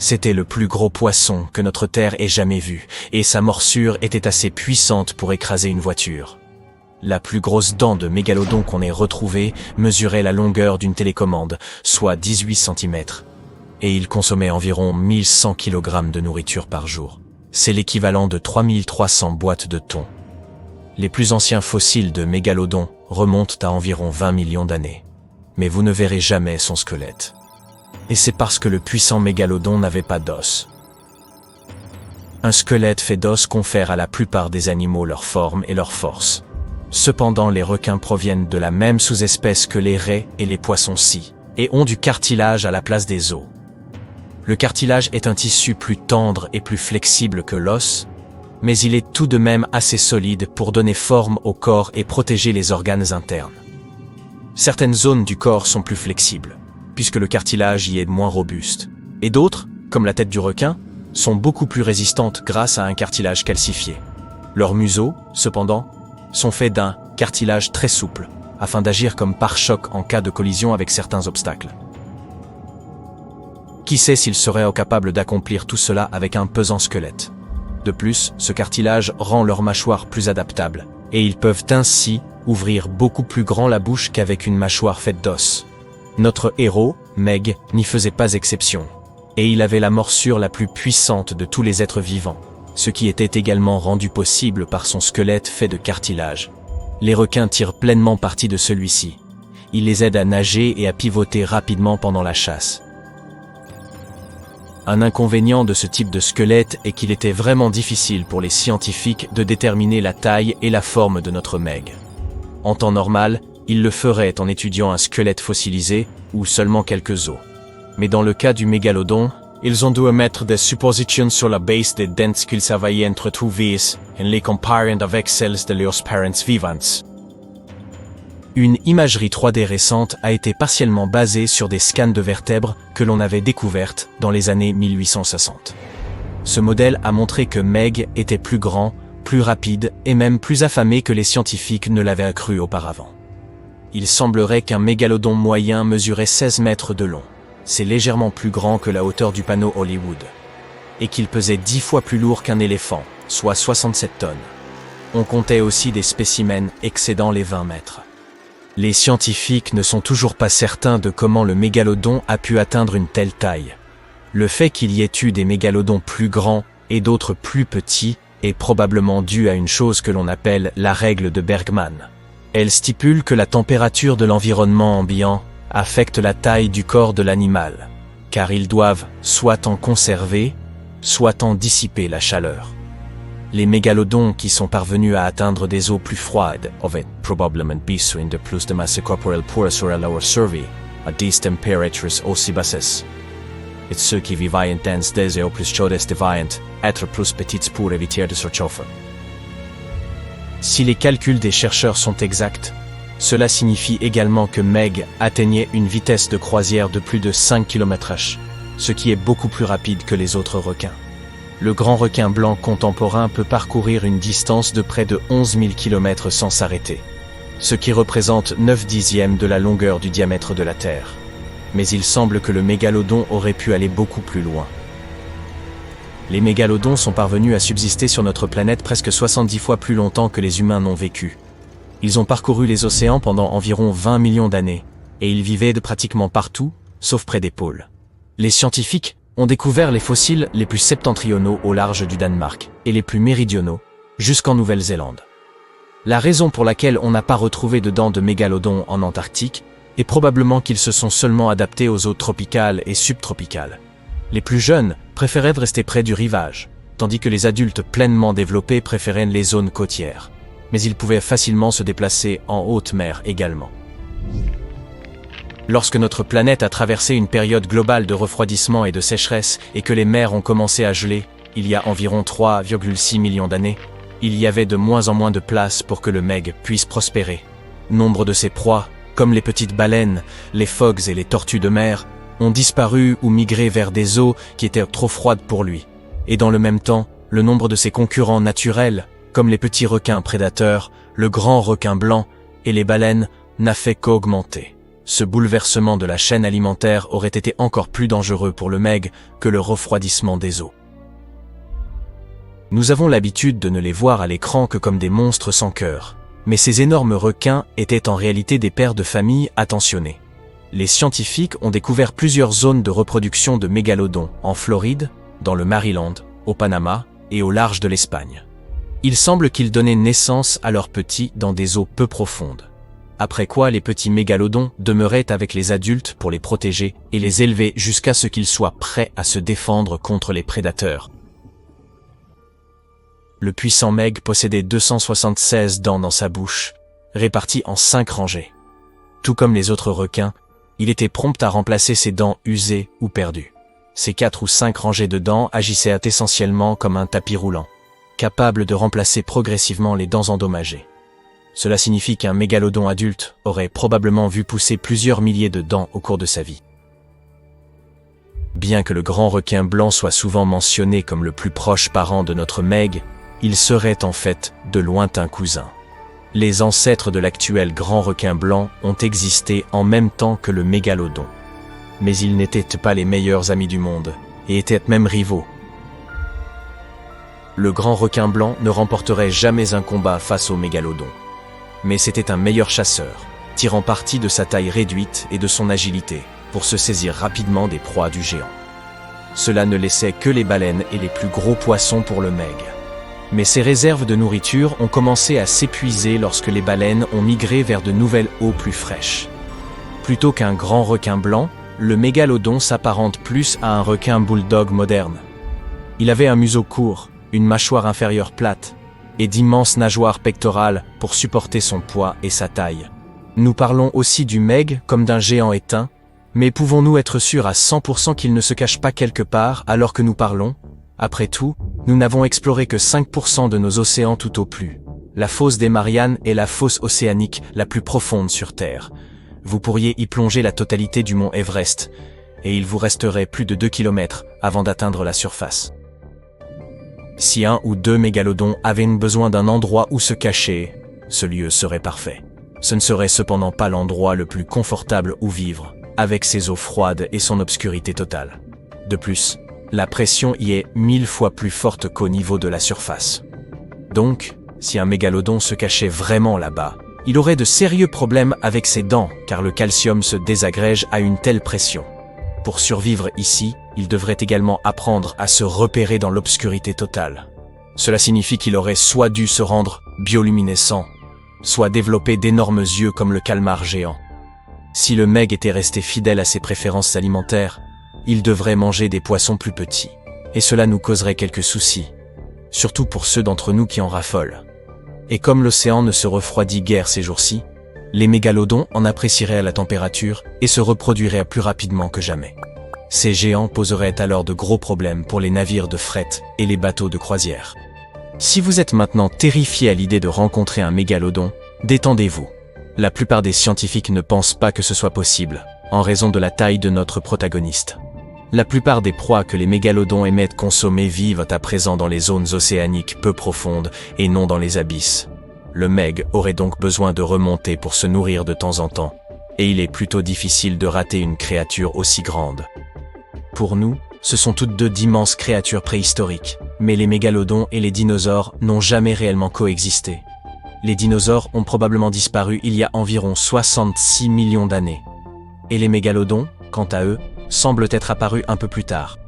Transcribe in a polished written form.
C'était le plus gros poisson que notre Terre ait jamais vu, et sa morsure était assez puissante pour écraser une voiture. La plus grosse dent de mégalodon qu'on ait retrouvée mesurait la longueur d'une télécommande, soit 18 cm. Et il consommait environ 1100 kg de nourriture par jour. C'est l'équivalent de 3300 boîtes de thon. Les plus anciens fossiles de mégalodon remontent à environ 20 millions d'années. Mais vous ne verrez jamais son squelette. Et c'est parce que le puissant mégalodon n'avait pas d'os. Un squelette fait d'os confère à la plupart des animaux leur forme et leur force. Cependant, les requins proviennent de la même sous-espèce que les raies et les poissons-scies, et ont du cartilage à la place des os. Le cartilage est un tissu plus tendre et plus flexible que l'os, mais il est tout de même assez solide pour donner forme au corps et protéger les organes internes. Certaines zones du corps sont plus flexibles, puisque le cartilage y est moins robuste, et d'autres, comme la tête du requin, sont beaucoup plus résistantes grâce à un cartilage calcifié. Leurs museaux, cependant, sont faits d'un cartilage très souple, afin d'agir comme pare-choc en cas de collision avec certains obstacles. Qui sait s'ils seraient capables d'accomplir tout cela avec un pesant squelette. De plus, ce cartilage rend leur mâchoire plus adaptable, et ils peuvent ainsi ouvrir beaucoup plus grand la bouche qu'avec une mâchoire faite d'os. Notre héros, Meg, n'y faisait pas exception, et il avait la morsure la plus puissante de tous les êtres vivants, ce qui était également rendu possible par son squelette fait de cartilage. Les requins tirent pleinement parti de celui-ci. Il les aide à nager et à pivoter rapidement pendant la chasse. Un inconvénient de ce type de squelette est qu'il était vraiment difficile pour les scientifiques de déterminer la taille et la forme de notre Meg. En temps normal, ils le feraient en étudiant un squelette fossilisé ou seulement quelques os. Mais dans le cas du mégalodon, ils ont dû émettre des suppositions sur la base des dents qu'ils avaient entretrouvées en les comparant avec celles de leurs parents vivants. Une imagerie 3D récente a été partiellement basée sur des scans de vertèbres que l'on avait découvertes dans les années 1860. Ce modèle a montré que Meg était plus grand, plus rapide et même plus affamé que les scientifiques ne l'avaient cru auparavant. Il semblerait qu'un mégalodon moyen mesurait 16 mètres de long. C'est légèrement plus grand que la hauteur du panneau Hollywood. Et qu'il pesait 10 fois plus lourd qu'un éléphant, soit 67 tonnes. On comptait aussi des spécimens excédant les 20 mètres. Les scientifiques ne sont toujours pas certains de comment le mégalodon a pu atteindre une telle taille. Le fait qu'il y ait eu des mégalodons plus grands et d'autres plus petits est probablement dû à une chose que l'on appelle la règle de Bergman. Elle stipule que la température de l'environnement ambiant affecte la taille du corps de l'animal, car ils doivent soit en conserver, soit en dissiper la chaleur. Les mégalodons qui sont parvenus à atteindre des eaux plus froides avaient probablement besoin de plus de masse corporelle pour assurer leur survie à des températures aussi basses. Et ceux qui vivaient dans des eaux plus chaudes devaient être plus petites pour éviter de surchauffer. Si les calculs des chercheurs sont exacts, cela signifie également que Meg atteignait une vitesse de croisière de plus de 5 km/h, ce qui est beaucoup plus rapide que les autres requins. Le grand requin blanc contemporain peut parcourir une distance de près de 11 000 km sans s'arrêter, ce qui représente 9/10 de la longueur du diamètre de la Terre. Mais il semble que le mégalodon aurait pu aller beaucoup plus loin. Les mégalodons sont parvenus à subsister sur notre planète presque 70 fois plus longtemps que les humains n'ont vécu. Ils ont parcouru les océans pendant environ 20 millions d'années, et ils vivaient pratiquement partout, sauf près des pôles. Les scientifiques ont découvert les fossiles les plus septentrionaux au large du Danemark, et les plus méridionaux, jusqu'en Nouvelle-Zélande. La raison pour laquelle on n'a pas retrouvé de dents de mégalodon en Antarctique est probablement qu'ils se sont seulement adaptés aux eaux tropicales et subtropicales. Les plus jeunes préféraient rester près du rivage, tandis que les adultes pleinement développés préféraient les zones côtières. Mais ils pouvaient facilement se déplacer en haute mer également. Lorsque notre planète a traversé une période globale de refroidissement et de sécheresse et que les mers ont commencé à geler, il y a environ 3,6 millions d'années, il y avait de moins en moins de place pour que le Meg puisse prospérer. Nombre de ses proies, comme les petites baleines, les phoques et les tortues de mer, ont disparu ou migré vers des eaux qui étaient trop froides pour lui. Et dans le même temps, le nombre de ses concurrents naturels, comme les petits requins prédateurs, le grand requin blanc et les baleines, n'a fait qu'augmenter. Ce bouleversement de la chaîne alimentaire aurait été encore plus dangereux pour le meg que le refroidissement des eaux. Nous avons l'habitude de ne les voir à l'écran que comme des monstres sans cœur. Mais ces énormes requins étaient en réalité des pères de famille attentionnés. Les scientifiques ont découvert plusieurs zones de reproduction de mégalodons en Floride, dans le Maryland, au Panama et au large de l'Espagne. Il semble qu'ils donnaient naissance à leurs petits dans des eaux peu profondes. Après quoi les petits mégalodons demeuraient avec les adultes pour les protéger et les élever jusqu'à ce qu'ils soient prêts à se défendre contre les prédateurs. Le puissant meg possédait 276 dents dans sa bouche, réparties en 5 rangées. Tout comme les autres requins, il était prompt à remplacer ses dents usées ou perdues. Ces 4 ou 5 rangées de dents agissaient essentiellement comme un tapis roulant, capable de remplacer progressivement les dents endommagées. Cela signifie qu'un mégalodon adulte aurait probablement vu pousser plusieurs milliers de dents au cours de sa vie. Bien que le grand requin blanc soit souvent mentionné comme le plus proche parent de notre meg, il serait en fait de lointains cousins. Les ancêtres de l'actuel grand requin blanc ont existé en même temps que le mégalodon. Mais ils n'étaient pas les meilleurs amis du monde, et étaient même rivaux. Le grand requin blanc ne remporterait jamais un combat face au mégalodon. Mais c'était un meilleur chasseur, tirant parti de sa taille réduite et de son agilité, pour se saisir rapidement des proies du géant. Cela ne laissait que les baleines et les plus gros poissons pour le meg. Mais ces réserves de nourriture ont commencé à s'épuiser lorsque les baleines ont migré vers de nouvelles eaux plus fraîches. Plutôt qu'un grand requin blanc, le mégalodon s'apparente plus à un requin bulldog moderne. Il avait un museau court, une mâchoire inférieure plate, et d'immenses nageoires pectorales pour supporter son poids et sa taille. Nous parlons aussi du meg comme d'un géant éteint, mais pouvons-nous être sûrs à 100% qu'il ne se cache pas quelque part alors que nous parlons ? Après tout, nous n'avons exploré que 5% de nos océans tout au plus. La fosse des Mariannes est la fosse océanique la plus profonde sur Terre. Vous pourriez y plonger la totalité du mont Everest, et il vous resterait plus de 2 km avant d'atteindre la surface. Si 1 ou 2 mégalodons avaient besoin d'un endroit où se cacher, ce lieu serait parfait. Ce ne serait cependant pas l'endroit le plus confortable où vivre, avec ses eaux froides et son obscurité totale. De plus, la pression y est 1000 fois plus forte qu'au niveau de la surface. Donc, si un mégalodon se cachait vraiment là-bas, il aurait de sérieux problèmes avec ses dents car le calcium se désagrège à une telle pression. Pour survivre ici, il devrait également apprendre à se repérer dans l'obscurité totale. Cela signifie qu'il aurait soit dû se rendre bioluminescent, soit développer d'énormes yeux comme le calmar géant. Si le meg était resté fidèle à ses préférences alimentaires, il devrait manger des poissons plus petits. Et cela nous causerait quelques soucis, surtout pour ceux d'entre nous qui en raffolent. Et comme l'océan ne se refroidit guère ces jours-ci, les mégalodons en apprécieraient à la température et se reproduiraient plus rapidement que jamais. Ces géants poseraient alors de gros problèmes pour les navires de fret et les bateaux de croisière. Si vous êtes maintenant terrifié à l'idée de rencontrer un mégalodon, détendez-vous. La plupart des scientifiques ne pensent pas que ce soit possible, en raison de la taille de notre protagoniste. La plupart des proies que les mégalodons aimaient consommer vivent à présent dans les zones océaniques peu profondes et non dans les abysses. Le meg aurait donc besoin de remonter pour se nourrir de temps en temps, et il est plutôt difficile de rater une créature aussi grande. Pour nous, ce sont toutes deux d'immenses créatures préhistoriques, mais les mégalodons et les dinosaures n'ont jamais réellement coexisté. Les dinosaures ont probablement disparu il y a environ 66 millions d'années. Et les mégalodons, quant à eux, semblent être apparus un peu plus tard.